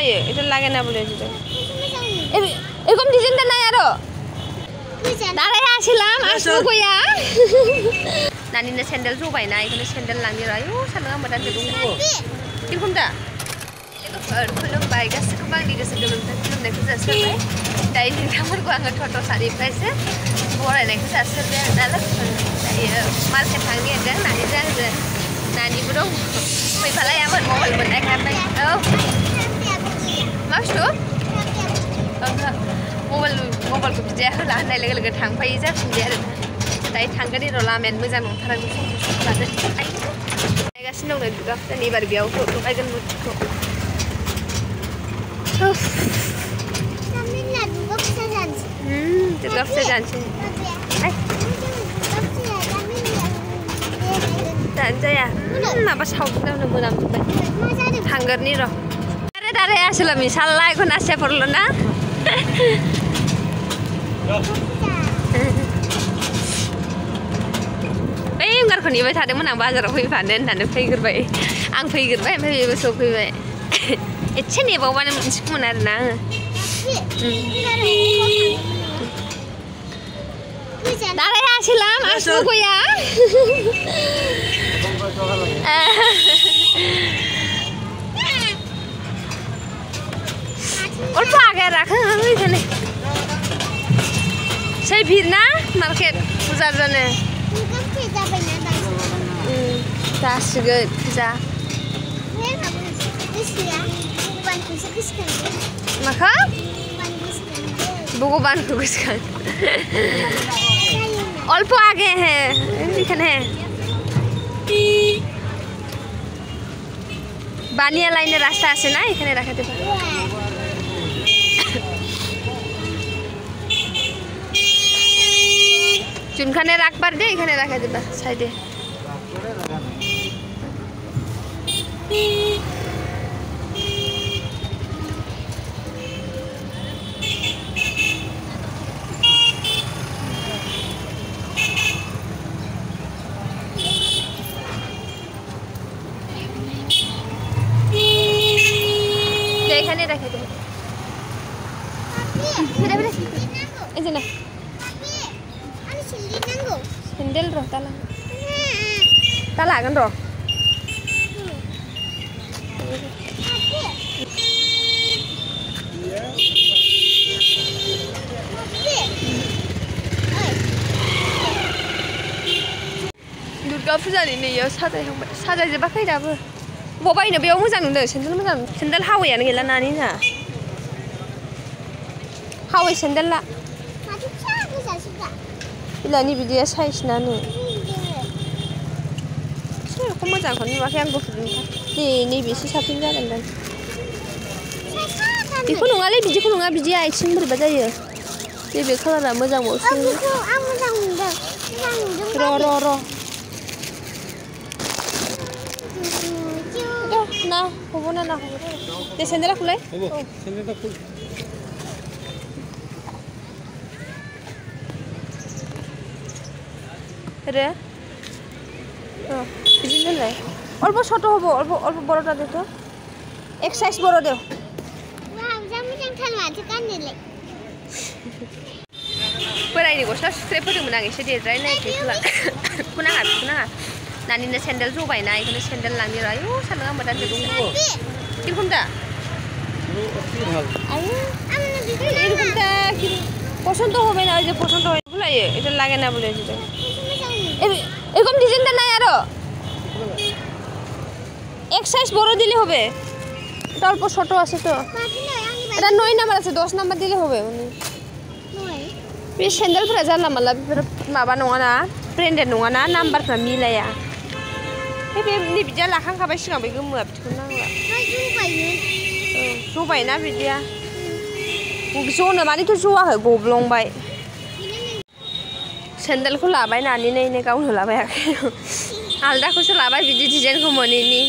खुलायो এটা লাগে না বলে দিতে এরকম ডিজাইনটা নাই আরো দাঁড়ায় আসলাম আসবো কইয়া নানিनो স্যান্ডেল জবাইনা এখানে স্যান্ডেল लांनि र आयु सानदों आंबो दानसे दंबावो किरखम दा खुलुमबाय गासैखौबो आंनि गोसो गोरबोनिफ्राय खुलुमनायखौ जासिहरबाय दायो नोंथांमोनखौ आङो थथ' सारिनिफ्रायसो बरायनायखौ जासिहरबाय आरो ना दायो मार्केट थांनो होनदों नानिजों आंजों नानिबो दं फैफालायामोन मबाइल मोननायखाय औ मा बुस्थु मबाइलखौ बिदाया होला होननाय लोगो लोगो थांफायो जाफिनबाय आरो दायो थांगोन र' लामायानो मोजां नंथाराखौ समखौ लादों नायगासिनो दं दुर्गा फुजानि एबार बेयाव लगायगोन मुर्तिखौ दुर्गा फुजा जानोसै जाया माबा सावथुनावनो मोनामजोब्बाय थांगोरनि र' दारे आसोला मिसाला बेखौ नासिया फरल' ना बै उंगारखौ नेबाय थादोंमोन आं बाजाराव फैफानो होननानै फैग्रोबाय आं फैग्रोबाय ओमफ्राय बेबो सफैबाय एसे नेबावबानो मोनसिगौमोन आरोना आङो दाराय आसोलाम आसु गया अल्प आगे राखो एखाने सै भिर ना मार्केट फुजा जानो जासिगोन फुजा माखौ भगवानखौ गोसोखां अल्प आगे है एखाने बानिया लाइने रास्ता আছে না এখানে রাখাতে পারো চুনখানে রাখবার দে এখানে রাখা দিবা সাইডে এখানে রাখা দিবা বেরে বেরে এই যে না Sendel roh tala. Tala kan roh. Durga fujani नै याव साजायजोबाखै दाबो बबायनो बेयाव मोजां नुदों सेन्देल मोजां सेन्देल हावैयानो गैला नानि ना हावै सेन्देला बिलानि बिदिया साइज नानो एखौ मोजांखौनो नुवाखै आं गुफुरनिखा नैबेसो साबसिन जागोन बेखौ नङालै बिदिखौ नङा बिदिया आथिं बोरैबा जायो नैबे कालारा मोजांबावसो आं मोजां नुदों र' ना हबो ना हबो दे सेन्देला खुलाय सेन्देला खुल रे बिदिनो दोनलाय अल्प ছোট হবো অল্প বড়টা দে তো এক সাইজ বড় দেও बोरायनि गस्ला सुख्रेबहोदोंमोन आं एसे देरद्रायनाय खुनाङा नानिनो स्यान्डेल जबायना बेखौनो स्यान्डेल लांनि र' आयु सानदों आंबो दानसे दंबावो किरखम दा एरকম दा পছন্দ হবে না ওই যে পছন্দ হয় খুলাইয়ে এটা লাগে না বলে দিতে এরকম ডিজাইনটা নাই আরো এক সাইজ বড় দিলে হবে এটা অল্প ছোট আছে তো এটা 9 নাম্বার আছে 10 নাম্বার দিলে হবে মানে बे सेन्देलफोरा जानला मानला बेफोर माबा नङाना ब्रेन्डेड नङाना नाम्बारफ्रा मिलाया बे बिदिया लाखांखाबाय सिगां बे गोमोआ बिदिखौ नांला जबायना बिदिया जनो मानिथ' जवाखै गब्लंबाय सेन्देलखौ लाबाय नानिनो गावनो लाबायाखै आलदाखौसो लाबाय बिदि डिजाइनखौ मोनैनि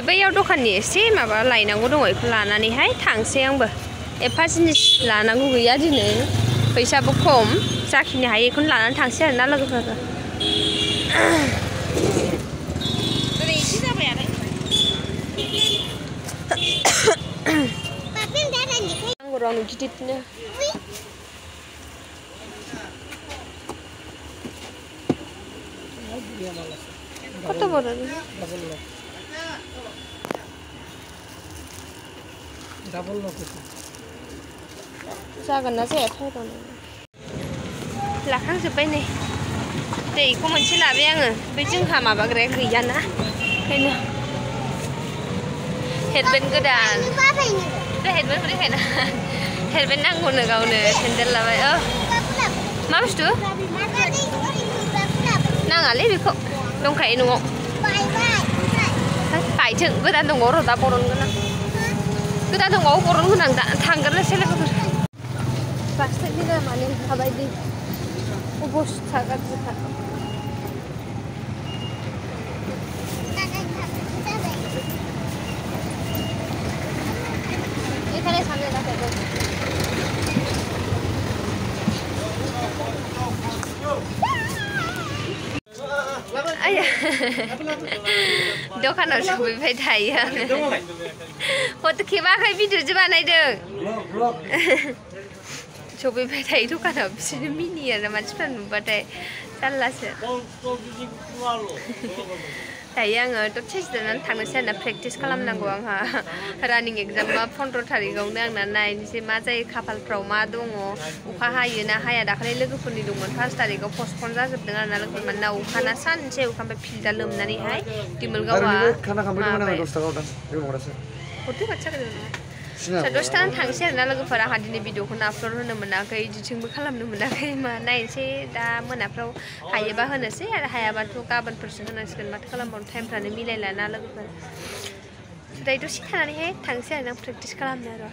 बैयाव दखाननि एसे माबा लायनांगौ दङ बेखौ लानानैहाय थांसै आंबो एफा जिनिस लानांगौ गैया दिनै फैसाबो खम जाखिनि हायो बेखौनो लानानै थांसै आरोना लोगोफोरा गिदिरनो কত বড় ডাবল লক जागोन ना जायाथाय र' लाखांजोब्बाय नै दैखौ मोनसे लाबाय आङो बै जोंहा माबाग्राया गैयाना ओंखायनो हेडबेन्ड गोदान बे हेडबेन्ड देखायना हेडबेन्ड नांगौनो गावनो सेन्देल लाबाय मा बुस्थु नाङालै बेखौ दंखायो न'आव बायथों गोदान दङ र' दा बरनगोन आं गोदान दङ बरनगोन आं दा थांगोरनोसै लोगोफोर प्लास्टिकनि दामानो माबायदि अबस्था गाज्रिखा এখানে সামনে রাখো आया दखानाव सफैबाय थायो आङो फट' खेबाखै भिडिअ'सो बानायदों सफैबाय थायो दखानाव बिसोरो मिनियो आरो मानसिफ्रा नुबाथाय जारलासो दायो आङो दसे जिरायनानै थांनोसै आरोना प्रेक्टिस खालामनांगौ आंहा रानिं एग्जामा 15 तारिखआवनो आंना नायनोसै मा जायो खाफालफ्राव मा दङ अखा हायो ना हाया दाखालि लोगोफोरनि दंमोन 1 तारिखआव पस्टपन जाजोबदों आरोना लोगोफोर मानोना अखाना सानसे अखा ओमफ्राय फिल्डआ लोमनानैहाय दिमोलगावआ दसे थानानै थांसै आरोना लोगोफोर आंहा दिनै भिडिअखौनो आपल'ड होनो मोनाखै एडिटिंबो खालामनो मोनाखै मा नायनोसै दा मोनाफ्राव हायोबा होनोसै आरो हायाबाथ' गाबोनफोरसो होनांसिगोन माथो खालामबावनो टाइमफ्रानो मिलायला ना लोगोफोर दायो दसे थानानैहाय थांसै आरोना प्रेक्टिस खालामनो र'